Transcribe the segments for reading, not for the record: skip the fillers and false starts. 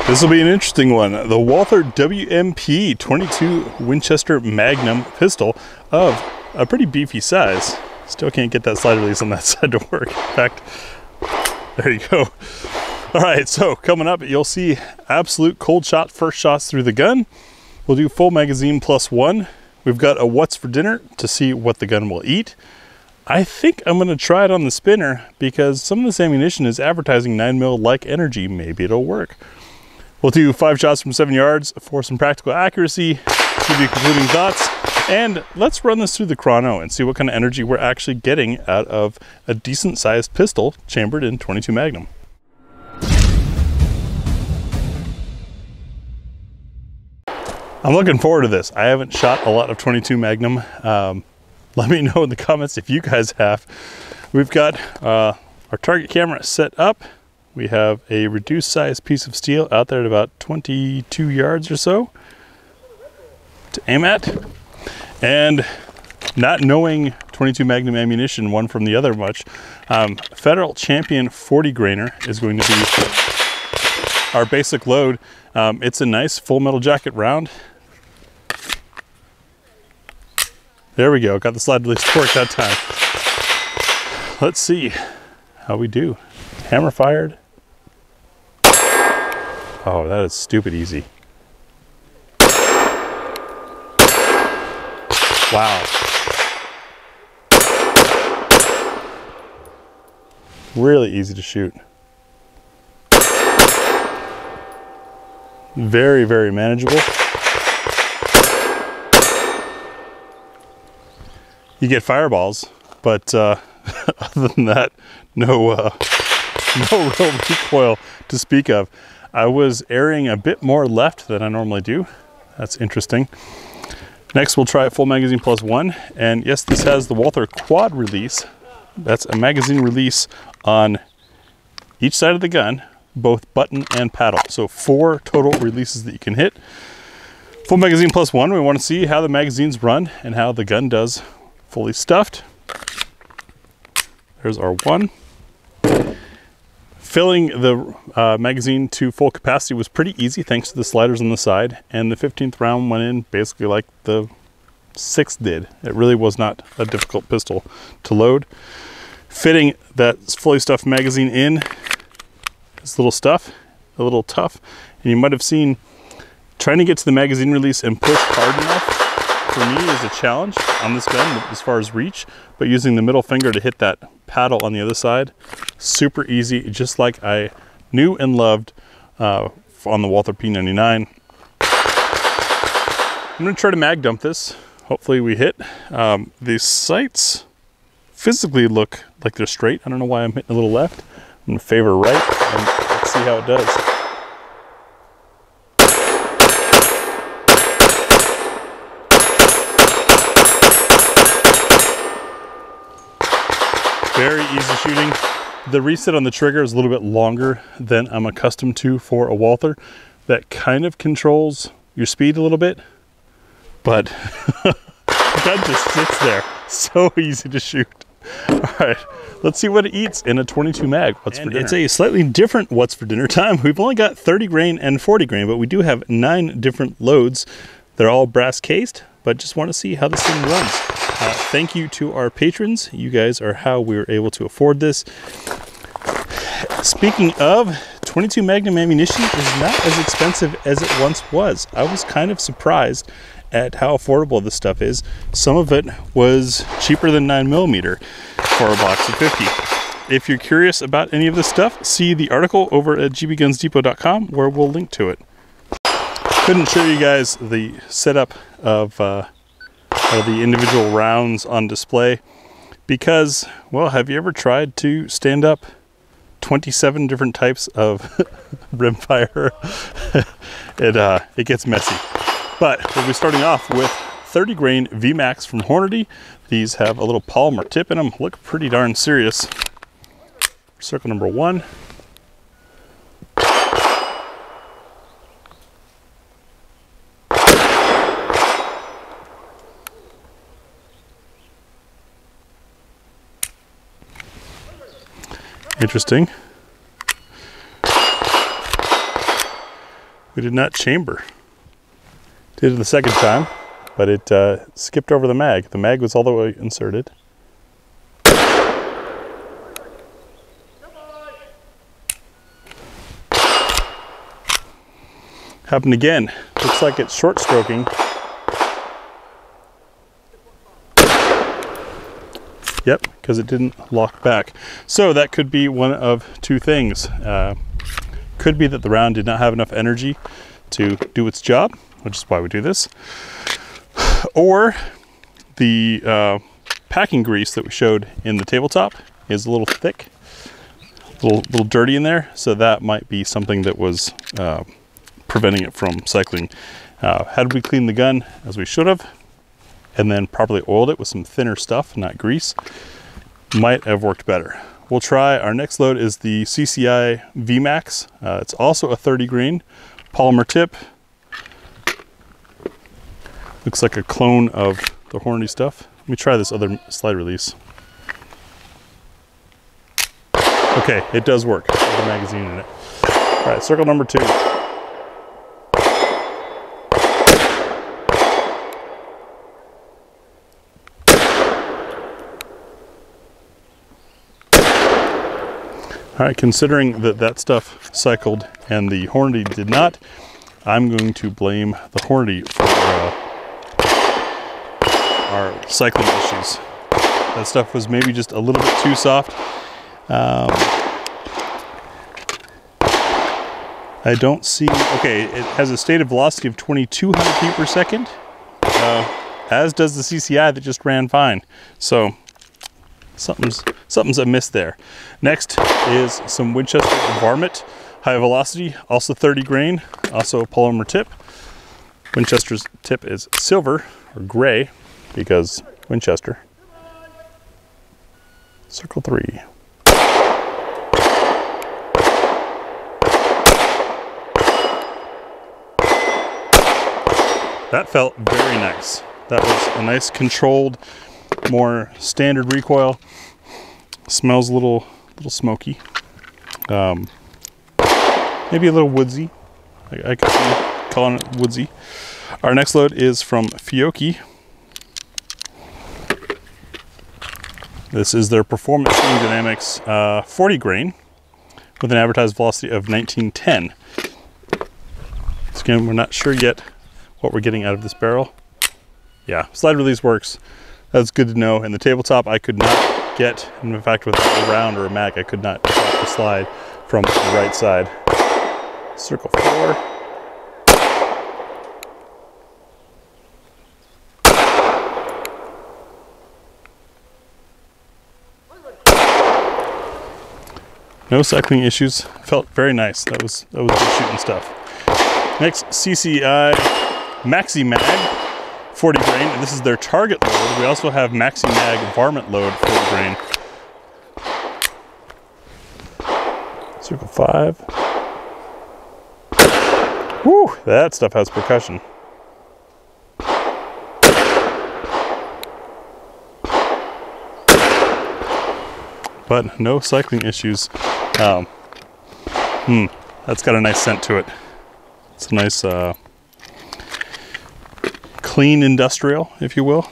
This will be an interesting one. The Walther WMP 22 Winchester Magnum pistol of a pretty beefy size. Still can't get that slide release on that side to work. In fact, there you go. All right, so coming up, you'll see absolute cold shot first shots through the gun. We'll do full magazine +1. We've got a what's for dinner to see what the gun will eat. I think I'm gonna try it on the spinner because some of this ammunition is advertising 9mm like energy. Maybe it'll work. We'll do 5 shots from 7 yards for some practical accuracy, give you concluding thoughts, and let's run this through the chrono and see what kind of energy we're actually getting out of a decent sized pistol chambered in 22 Magnum. I'm looking forward to this. I haven't shot a lot of 22 Magnum. Let me know in the comments if you guys have. We've got our target camera set up. We have a reduced size piece of steel out there at about 22 yards or so to aim at. And not knowing 22 Magnum ammunition one from the other much, Federal Champion 40 grainer is going to be our basic load. It's a nice full metal jacket round. There we go, got the slide release to work that time. Let's see how we do. Hammer fired. Oh, that is stupid easy. Wow. Really easy to shoot. Very, very manageable. You get fireballs, but other than that, no real recoil to speak of. I was airing a bit more left than I normally do. That's interesting. Next, we'll try full magazine +1. And yes, this has the Walther quad release. That's a magazine release on each side of the gun, both button and paddle. So 4 total releases that you can hit. Full magazine +1, we want to see how the magazines run and how the gun does fully stuffed. There's our 1. Filling the magazine to full capacity was pretty easy thanks to the sliders on the side, and the 15th round went in basically like the 6th did. It really was not a difficult pistol to load. Fitting that fully stuffed magazine in is a little tough, and you might have seen trying to get to the magazine release and push hard enough for me is a challenge on this gun as far as reach, but using the middle finger to hit that paddle on the other side, super easy, just like I knew and loved on the Walther P99. I'm gonna try to mag dump this. Hopefully we hit. The sights physically look like they're straight. I don't know why I'm hitting a little left. I'm gonna favor right and let's see how it does. Very easy shooting. The reset on the trigger is a little bit longer than I'm accustomed to for a Walther. That kind of controls your speed a little bit, but the gun just sits there. So easy to shoot. All right, let's see what it eats in a 22 mag. What's for dinner? It's a slightly different what's for dinner time. We've only got 30 grain and 40 grain, but we do have 9 different loads. They're all brass cased, but just want to see how this thing runs. Thank you to our patrons. You guys are how we were able to afford this. Speaking of, 22 Magnum ammunition is not as expensive as it once was. I was kind of surprised at how affordable this stuff is. Some of it was cheaper than 9mm for a box of 50. If you're curious about any of this stuff, see the article over at gbgunsdepot.com where we'll link to it. Couldn't show you guys the setup of the individual rounds on display because, well, have you ever tried to stand up 27 different types of rimfire? It gets messy. But we'll be starting off with 30 grain VMAX from Hornady. These have a little polymer tip in them, look pretty darn serious. Circle number 1. Interesting. We did not chamber. Did it the second time, but it skipped over the mag. The mag was all the way inserted. Happened again. Looks like it's short stroking. Yep, because it didn't lock back. So that could be one of two things. Could be that the round did not have enough energy to do its job, which is why we do this. Or the packing grease that we showed in the tabletop is a little thick, a little dirty in there. So that might be something that was preventing it from cycling. Had we cleaned the gun as we should have, and then properly oiled it with some thinner stuff, not grease, might have worked better. We'll try, our next load is the CCI VMAX. It's also a 30 grain polymer tip. Looks like a clone of the Hornady stuff. Let me try this other slide release. Okay, it does work. There's a magazine in it. All right, circle number 2. All right, considering that that stuff cycled and the Hornady did not, I'm going to blame the Hornady for our cycling issues. That stuff was maybe just a little bit too soft. I don't see, okay, it has a stated velocity of 2,200 feet per second, as does the CCI that just ran fine. So something's amiss there. Next is some Winchester Varmint high velocity, also 30 grain, also a polymer tip. Winchester's tip is silver or gray because Winchester. Circle 3. That felt very nice. That was a nice controlled, more standard recoil. Smells a little smoky. Maybe a little woodsy. I could see calling it woodsy. Our next load is from Fiocchi. This is their Performance Shooting Dynamics 40 grain with an advertised velocity of 1910. So again, we're not sure yet what we're getting out of this barrel. Yeah, slide release works. That's good to know. In the tabletop, I could not get, and in fact, with a round or a mag, I could not drop the slide from the right side. Circle 4. No cycling issues. Felt very nice. That was good shooting stuff. Next, CCI Maxi Mag 40 grain, and this is their target load. We also have Maxi Mag Varmint load 40 grain. Circle 5. Woo, that stuff has percussion. But no cycling issues. That's got a nice scent to it. It's a nice clean industrial, if you will.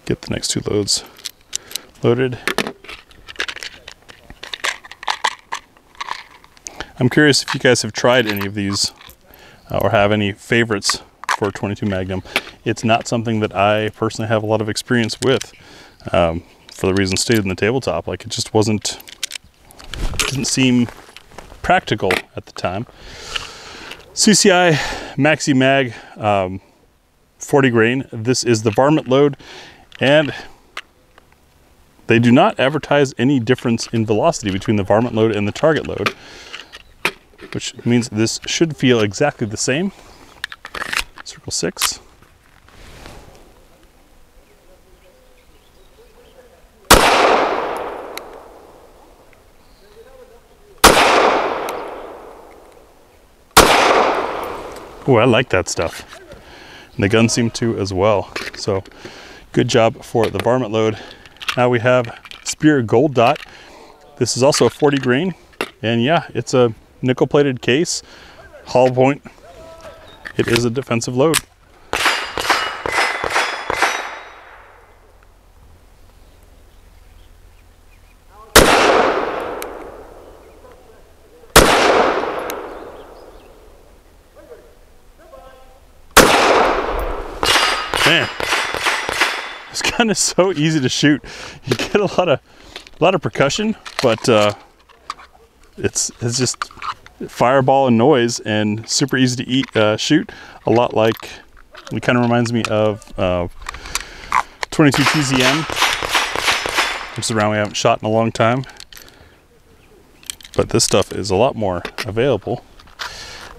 Get the next 2 loads loaded. I'm curious if you guys have tried any of these or have any favorites for 22 Magnum. It's not something that I personally have a lot of experience with, for the reasons stated in the tabletop. Like, it just didn't seem practical at the time. CCI Maxi Mag 40 grain. This is the Varmint load, and they do not advertise any difference in velocity between the Varmint load and the target load, which means this should feel exactly the same. Circle 6. Oh, I like that stuff. And the gun seemed to as well. So good job for the Varmint load. Now we have Spear Gold Dot. This is also a 40 grain. And yeah, it's a nickel plated case. hollow point, it is a defensive load. Man, this gun is so easy to shoot. You get a lot of percussion, but it's just fireball and noise, and super easy to shoot. A lot like, it kind of reminds me of 22 TZM, which is a round we haven't shot in a long time. But this stuff is a lot more available.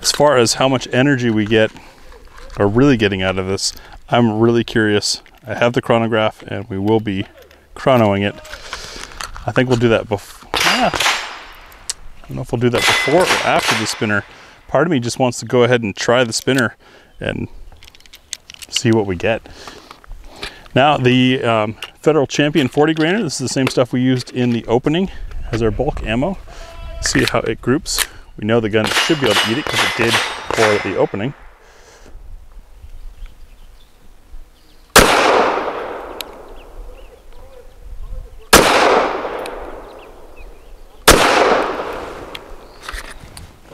As far as how much energy we get, or really getting out of this, I'm really curious. I have the chronograph and we will be chronoing it. I think we'll do that before. I don't know if we'll do that before or after the spinner. Part of me just wants to go ahead and try the spinner and see what we get. Now the Federal Champion 40 grainer, this is the same stuff we used in the opening as our bulk ammo. See how it groups. We know the gun should be able to eat it because it did for the opening.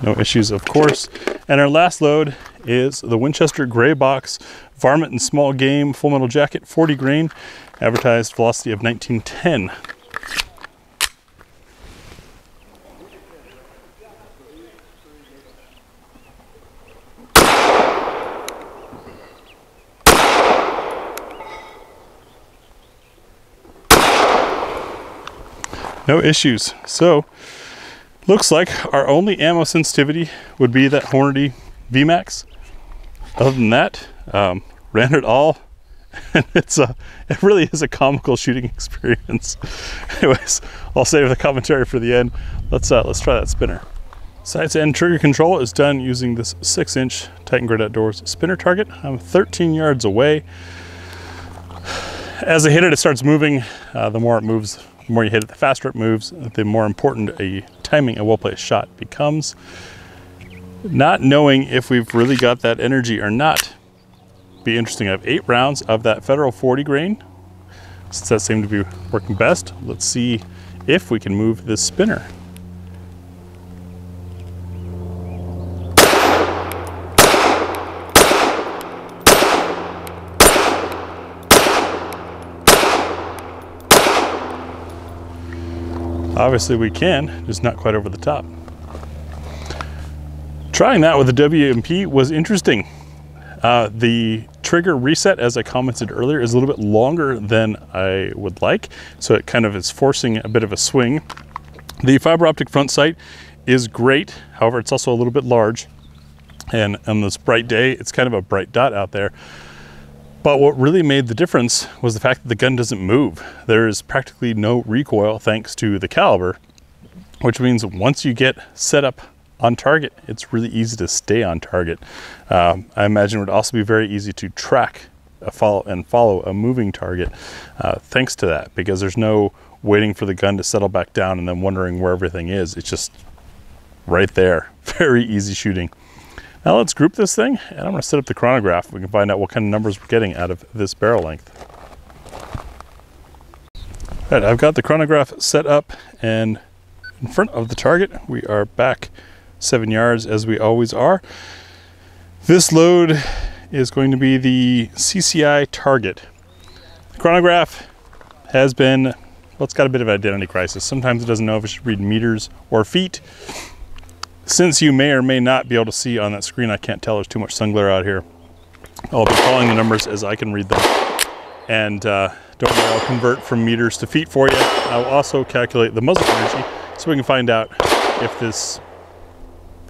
No issues, of course. And our last load is the Winchester Gray Box Varmint and Small Game Full Metal Jacket 40 grain, advertised velocity of 1910. No issues. So, looks like our only ammo sensitivity would be that Hornady VMAX. Other than that, ran it all, and it really is a comical shooting experience. Anyways, I'll save the commentary for the end. Let's try that spinner. Sights and trigger control is done using this 6-inch Titan Grid Outdoors spinner target. I'm 13 yards away. As I hit it, it starts moving. The more it moves, the more you hit it, the faster it moves, the more important timing a well-placed shot becomes. Not knowing if we've really got that energy or not. Be interesting. I have 8 rounds of that Federal 40 grain. Since that seemed to be working best, let's see if we can move this spinner. Obviously we can, just not quite over the top. Trying that with the WMP was interesting. The trigger reset, as I commented earlier, is a little bit longer than I would like, so it kind of is forcing a bit of a swing. The fiber optic front sight is great, however it's also a little bit large, and on this bright day it's kind of a bright dot out there. But what really made the difference was the fact that the gun doesn't move. There is practically no recoil thanks to the caliber, which means once you get set up on target, it's really easy to stay on target. I imagine it would also be very easy to track follow a moving target thanks to that, because there's no waiting for the gun to settle back down and then wondering where everything is. It's just right there. Very easy shooting. Now let's group this thing, and I'm going to set up the chronograph. We can find out what kind of numbers we're getting out of this barrel length. All right, I've got the chronograph set up, and in front of the target, we are back 7 yards as we always are. This load is going to be the CCI target. The chronograph has been, well, it's got a bit of an identity crisis. Sometimes it doesn't know if it should read meters or feet. Since you may or may not be able to see on that screen, I can't tell, there's too much sun glare out here. I'll be calling the numbers as I can read them. And don't worry, I'll convert from meters to feet for you. I'll also calculate the muzzle energy so we can find out if this,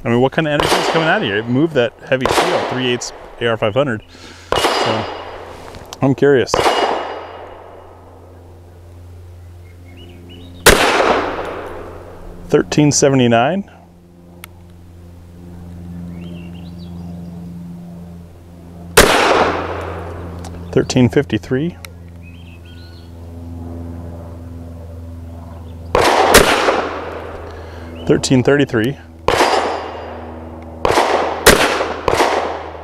I mean, what kind of energy is coming out of here. It moved that heavy steel, 3/8 AR-500. So I'm curious. $13.79. $13.53. $13.33.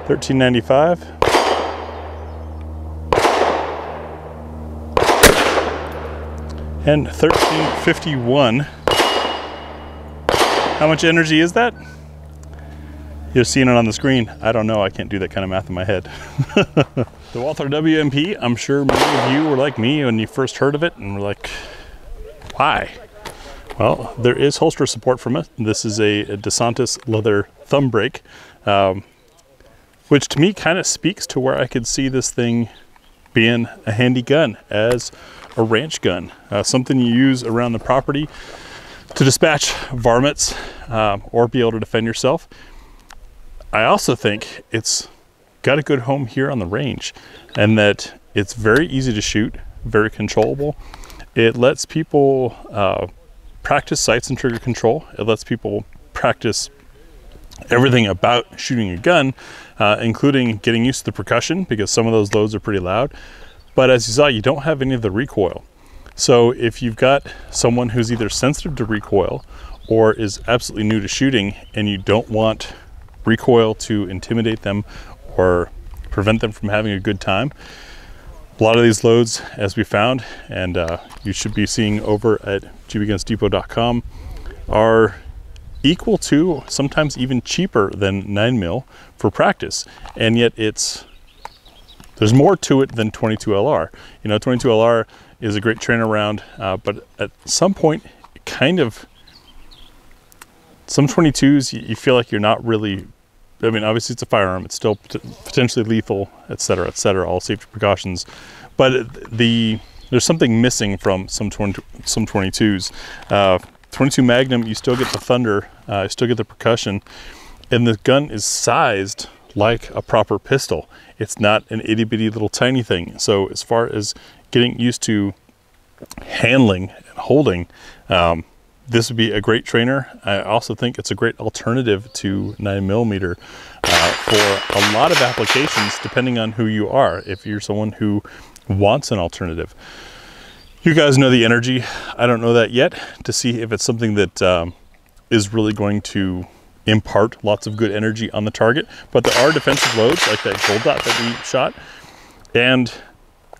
$13.95. And $13.51. How much energy is that? You're seeing it on the screen. I don't know, I can't do that kind of math in my head. The Walther WMP, I'm sure many of you were like me when you first heard of it and were like, why? Well, there is holster support from it. This is a DeSantis leather thumb brake, which to me kind of speaks to where I could see this thing being a handy gun as a ranch gun, something you use around the property to dispatch varmints or be able to defend yourself. I also think it's got a good home here on the range, and that it's very easy to shoot, very controllable. It lets people practice sights and trigger control. It lets people practice everything about shooting a gun, including getting used to the percussion, because some of those loads are pretty loud. But as you saw, you don't have any of the recoil. So if you've got someone who's either sensitive to recoil or is absolutely new to shooting and you don't want recoil to intimidate them or prevent them from having a good time, a lot of these loads, as we found, and you should be seeing over at GBGunsDepot.com, are equal to, sometimes even cheaper than 9mm for practice. And yet there's more to it than 22 LR. You know, 22 LR is a great trainer round, but at some point, some 22s, you feel like you're not really, I mean, obviously it's a firearm, it's still potentially lethal, etc., all safety precautions, but there's something missing from some 22s. 22 Magnum, you still get the thunder, you still get the percussion, and the gun is sized like a proper pistol. It's not an itty bitty little tiny thing. So as far as getting used to handling and holding, this would be a great trainer. I also think it's a great alternative to 9mm for a lot of applications, depending on who you are. If you're someone who wants an alternative, you guys know the energy. I don't know that yet to see if it's something that is really going to impart lots of good energy on the target. But there are defensive loads like that gold dot that we shot, and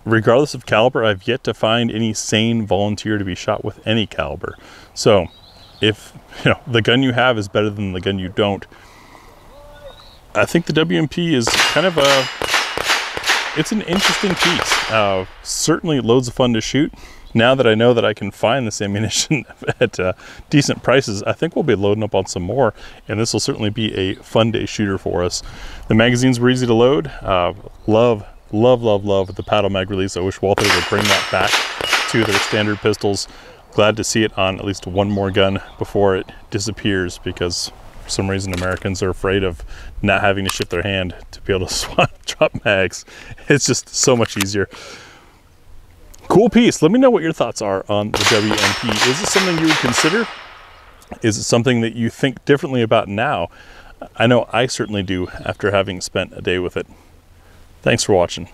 regardless of caliber, I've yet to find any sane volunteer to be shot with any caliber. So if the gun you have is better than the gun you don't, I think the WMP is kind of it's an interesting piece. Certainly loads of fun to shoot. Now that I know that I can find this ammunition at decent prices, I think we'll be loading up on some more, and this will certainly be a fun day shooter for us. The magazines were easy to load. Love the paddle mag release. I wish Walther would bring that back to their standard pistols. Glad to see it on at least one more gun before it disappears, because for some reason Americans are afraid of not having to shift their hand to be able to drop mags. It's just so much easier. Cool piece. Let me know what your thoughts are on the WMP. Is this something you would consider? Is it something that you think differently about now? I know I certainly do after having spent a day with it. Thanks for watching.